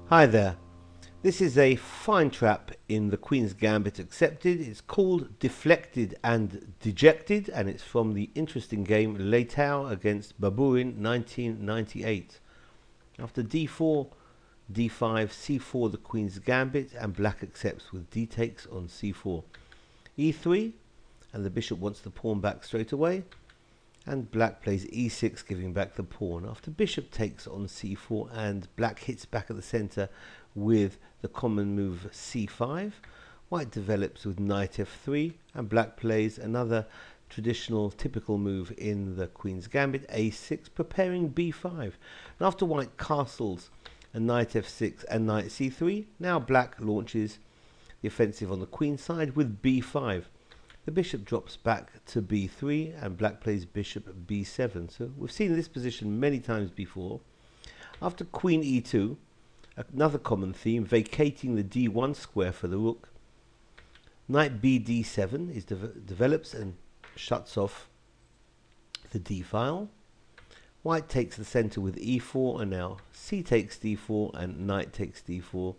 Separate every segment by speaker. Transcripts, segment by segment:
Speaker 1: Hi there. This is a fine trap in the Queen's Gambit Accepted. It's called Deflected and Dejected, and it's from the interesting game Leitau against Baburin 1998. After d4, d5, c4 the Queen's Gambit, and black accepts with d takes on c4. e3, and the bishop wants the pawn back straight away, and black plays e6, giving back the pawn. After bishop takes on c4, and black hits back at the center with the common move c5, white develops with knight f3, and black plays another traditional typical move in the Queen's Gambit, a6, preparing b5. And after white castles a knight f6 and knight c3, now black launches the offensive on the Queen's side with b5. The bishop drops back to b3, and black plays bishop b7. So we've seen this position many times before. After queen e2, another common theme, vacating the d1 square for the rook. Knight b d7 is develops and shuts off the d file. White takes the center with e4, and now c takes d4 and knight takes d4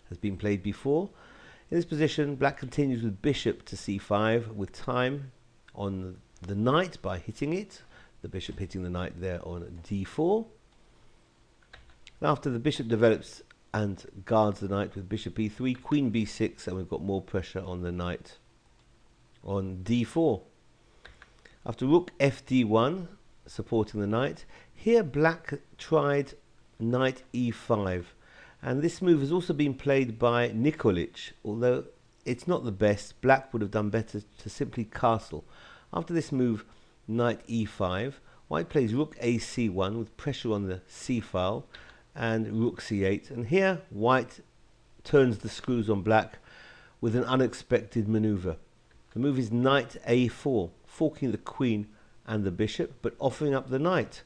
Speaker 1: has been played before. In this position, black continues with bishop to c5 with time on the knight by hitting it. The bishop hitting the knight there on d4. After the bishop develops and guards the knight with bishop e3, queen b6, and we've got more pressure on the knight on d4. After rook fd1, supporting the knight, here black tried knight e5. And this move has also been played by Nikolic, although it's not the best. Black would have done better to simply castle. After this move, knight e5, white plays rook ac1 with pressure on the c file, and rook c8. And here, white turns the screws on black with an unexpected maneuver. The move is knight a4, forking the queen and the bishop, but offering up the knight.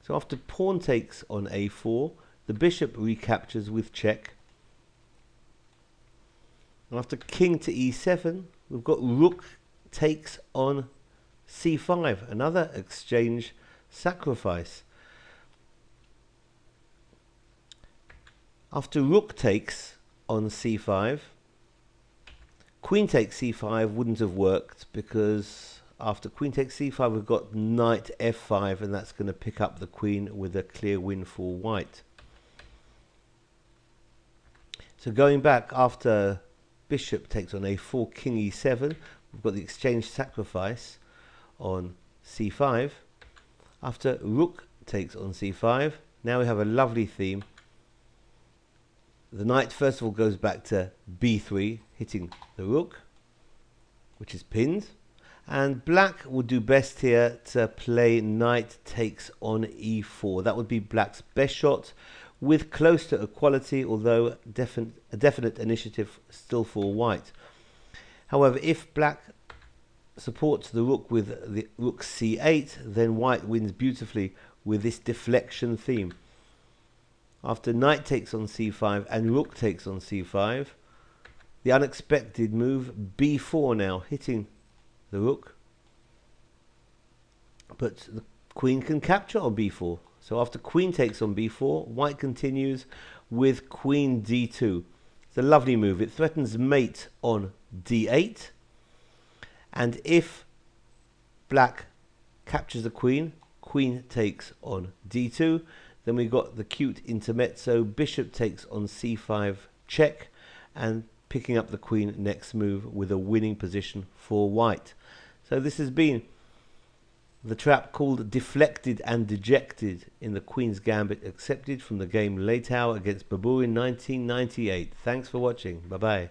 Speaker 1: So after pawn takes on a4, the bishop recaptures with check. And after king to e7, we've got rook takes on c5, another exchange sacrifice. After rook takes on c5, queen takes c5 wouldn't have worked, because after queen takes c5 we've got knight f5, and that's going to pick up the queen with a clear win for white. So going back, after bishop takes on a4, king e7, we've got the exchange sacrifice on c5. After rook takes on c5, now we have a lovely theme. The knight first of all goes back to b3, hitting the rook, which is pinned. And black would do best here to play knight takes on e4. That would be black's best shot, with close to equality, although a definite initiative still for white. However, if black supports the rook with the rook c8, then white wins beautifully with this deflection theme. After knight takes on c5 and rook takes on c5, the unexpected move b4 now, hitting the rook, but the queen can capture on b4. So after queen takes on b4, white continues with queen d2. It's a lovely move. It threatens mate on d8. And if black captures the queen, queen takes on d2. Then we got the cute intermezzo, bishop takes on c5 check, and picking up the queen next move with a winning position for white. So this has been the trap called Deflected and Dejected in the Queen's Gambit Accepted from the game Leitau against Baburin 1998. Thanks for watching. Bye bye.